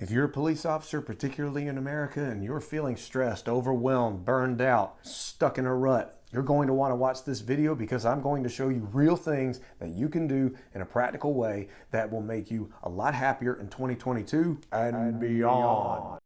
If you're a police officer, particularly in America, and you're feeling stressed, overwhelmed, burned out, stuck in a rut, you're going to want to watch this video because I'm going to show you real things that you can do in a practical way that will make you a lot happier in 2022 and beyond.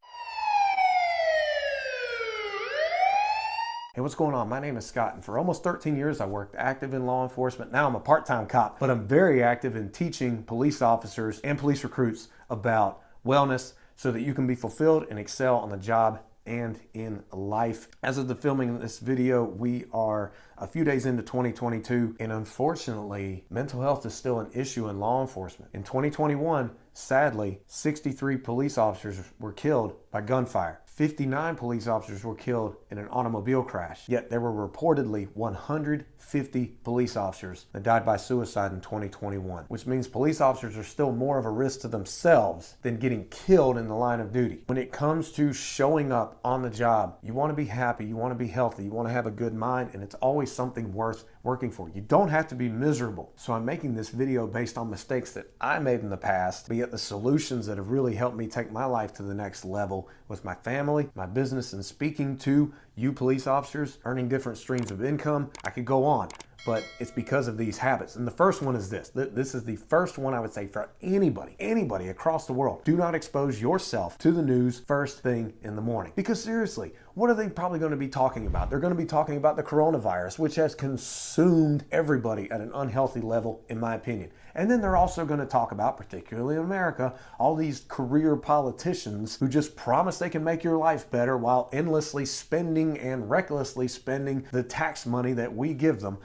Hey, what's going on? My name is Scott, and for almost 13 years I worked active in law enforcement. Now I'm a part-time cop, but I'm very active in teaching police officers and police recruits about wellness so that you can be fulfilled and excel on the job and in life. As of the filming of this video, we are a few days into 2022, and unfortunately, mental health is still an issue in law enforcement. In 2021, sadly, 63 police officers were killed by gunfire. 59 police officers were killed in an automobile crash. Yet there were reportedly 150 police officers that died by suicide in 2021, which means police officers are still more of a risk to themselves than getting killed in the line of duty. When it comes to showing up on the job, you want to be happy, you want to be healthy, you want to have a good mind, and it's always something worth working for. You don't have to be miserable. So I'm making this video based on mistakes that I made in the past, but yet the solutions that have really helped me take my life to the next level with my family, my business, and speaking to you police officers, earning different streams of income. I could go on, but it's because of these habits. And the first one is this. This is the first one I would say for anybody across the world. Do not expose yourself to the news first thing in the morning. Because seriously, what are they probably going to be talking about? They're going to be talking about the coronavirus, which has consumed everybody at an unhealthy level, in my opinion. And then they're also going to talk about, particularly in America, all these career politicians who just promise they can make your life better while endlessly spending and recklessly spending the tax money that we give them.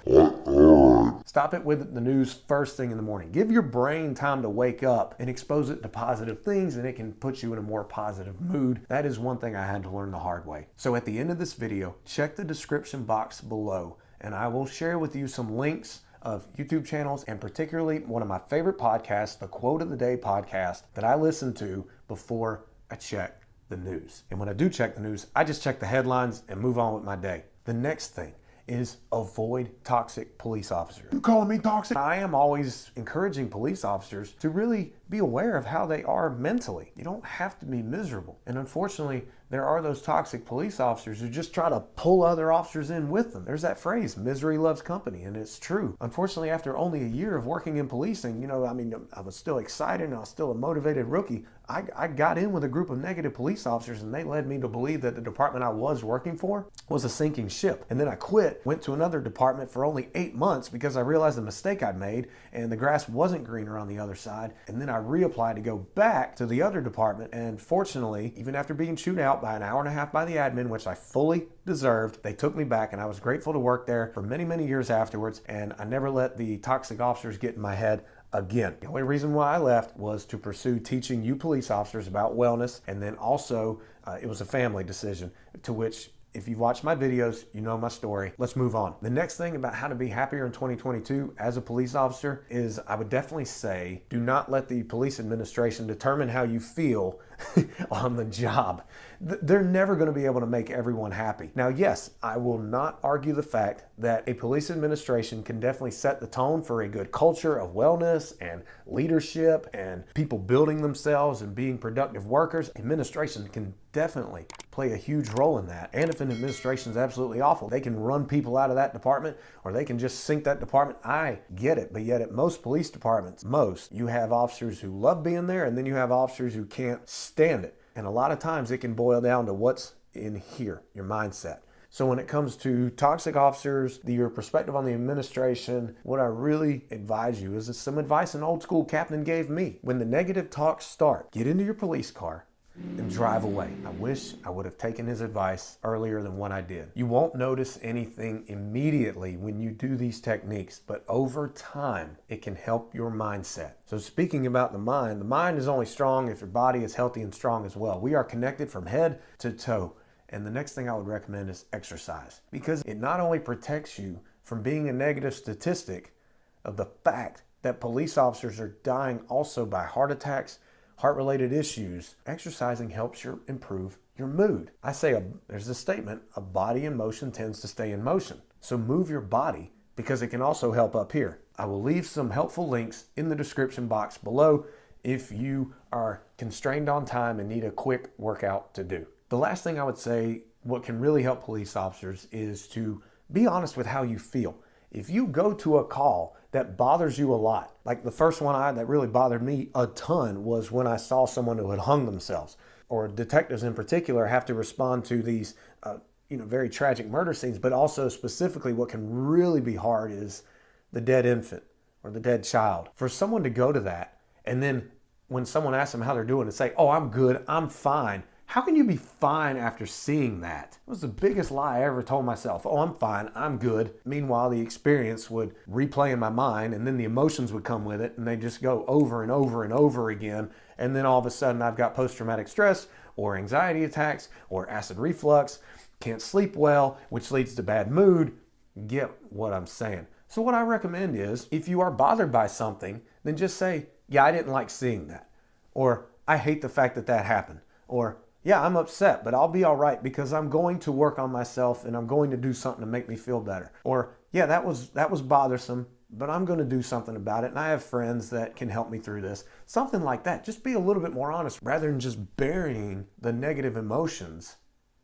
Stop it with the news first thing in the morning. Give your brain time to wake up and expose it to positive things, and it can put you in a more positive mood. That is one thing I had to learn the hard way. So at the end of this video, check the description box below, and I will share with you some links of YouTube channels, and particularly one of my favorite podcasts, the Quote of the Day podcast, that I listen to before I check the news. And when I do check the news, I just check the headlines and move on with my day. The next thing is avoid toxic police officers. You calling me toxic? I am always encouraging police officers to really be aware of how they are mentally. You don't have to be miserable. And unfortunately, there are those toxic police officers who just try to pull other officers in with them. There's that phrase, misery loves company, and it's true. Unfortunately, after only a year of working in policing, I was still excited and I was still a motivated rookie. I got in with a group of negative police officers, and they led me to believe that the department I was working for was a sinking ship. And then I quit, went to another department for only 8 months because I realized the mistake I'd made and the grass wasn't greener on the other side. And then I reapplied to go back to the other department. And fortunately, even after being chewed out by an hour and a half by the admin, which I fully deserved, they took me back, and I was grateful to work there for many, many years afterwards. And I never let the toxic officers get in my head again. The only reason why I left was to pursue teaching you police officers about wellness, and then also it was a family decision, to which, if you've watched my videos, you know my story. Let's move on. The next thing about how to be happier in 2022 as a police officer is, I would definitely say, do not let the police administration determine how you feel on the job. They're never going to be able to make everyone happy. Now, yes, I will not argue the fact that a police administration can definitely set the tone for a good culture of wellness and leadership and people building themselves and being productive workers. Administration can definitely play a huge role in that. And if an administration is absolutely awful, they can run people out of that department, or they can just sink that department. I get it. But yet at most police departments, you have officers who love being there, and then you have officers who can't stand it. And a lot of times it can boil down to what's in here, your mindset. So when it comes to toxic officers, your perspective on the administration, what I really advise you is some advice an old school captain gave me. When the negative talks start, get into your police car and drive away. I wish I would have taken his advice earlier than what I did. You won't notice anything immediately when you do these techniques, but over time, it can help your mindset. So speaking about the mind is only strong if your body is healthy and strong as well. We are connected from head to toe. And the next thing I would recommend is exercise, because it not only protects you from being a negative statistic of the fact that police officers are dying also by heart attacks, heart-related issues. Exercising helps you improve your mood. I say, there's a statement, a body in motion tends to stay in motion. So move your body, because it can also help up here. I will leave some helpful links in the description box below. if you are constrained on time and need a quick workout to do. The last thing I would say, what can really help police officers, is to be honest with how you feel. If you go to a call that bothers you a lot, like the first one that really bothered me a ton was when I saw someone who had hung themselves, or detectives in particular have to respond to these very tragic murder scenes, but also specifically what can really be hard is the dead infant or the dead child. For someone to go to that, and then when someone asks them how they're doing, to say, "Oh, I'm good, I'm fine." How can you be fine after seeing that? It was the biggest lie I ever told myself. "Oh, I'm fine, I'm good." Meanwhile, the experience would replay in my mind, and then the emotions would come with it, and they just go over and over and over again. And then all of a sudden I've got post-traumatic stress or anxiety attacks or acid reflux, can't sleep well, which leads to bad mood. Get what I'm saying? So what I recommend is, if you are bothered by something, then just say, "Yeah, I didn't like seeing that." Or, "I hate the fact that that happened." Or, "Yeah, I'm upset, but I'll be all right because I'm going to work on myself and I'm going to do something to make me feel better." Or, "Yeah, that was bothersome, but I'm going to do something about it, and I have friends that can help me through this." Something like that. Just be a little bit more honest rather than just burying the negative emotions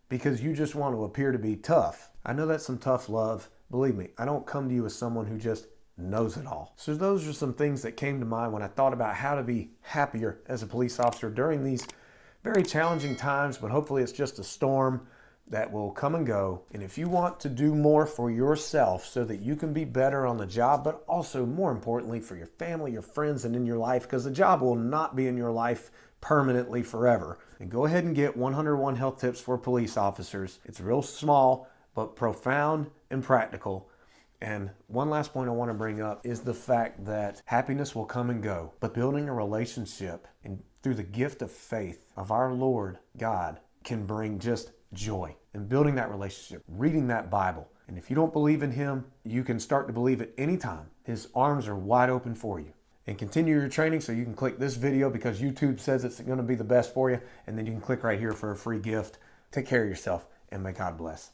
because you just want to appear to be tough. I know that's some tough love. Believe me, I don't come to you as someone who just knows it all. So those are some things that came to mind when I thought about how to be happier as a police officer during these very challenging times, but hopefully it's just a storm that will come and go. And if you want to do more for yourself so that you can be better on the job, but also more importantly for your family, your friends, and in your life, because the job will not be in your life permanently forever, then go ahead and get 101 Health Tips for Police Officers. It's real small, but profound and practical. And one last point I want to bring up is the fact that happiness will come and go, but building a relationship and through the gift of faith of our Lord God can bring just joy. And building that relationship, reading that Bible. And if you don't believe in Him, you can start to believe at any time. His arms are wide open for you. And continue your training, so you can click this video because YouTube says it's going to be the best for you. And then you can click right here for a free gift. Take care of yourself and may God bless.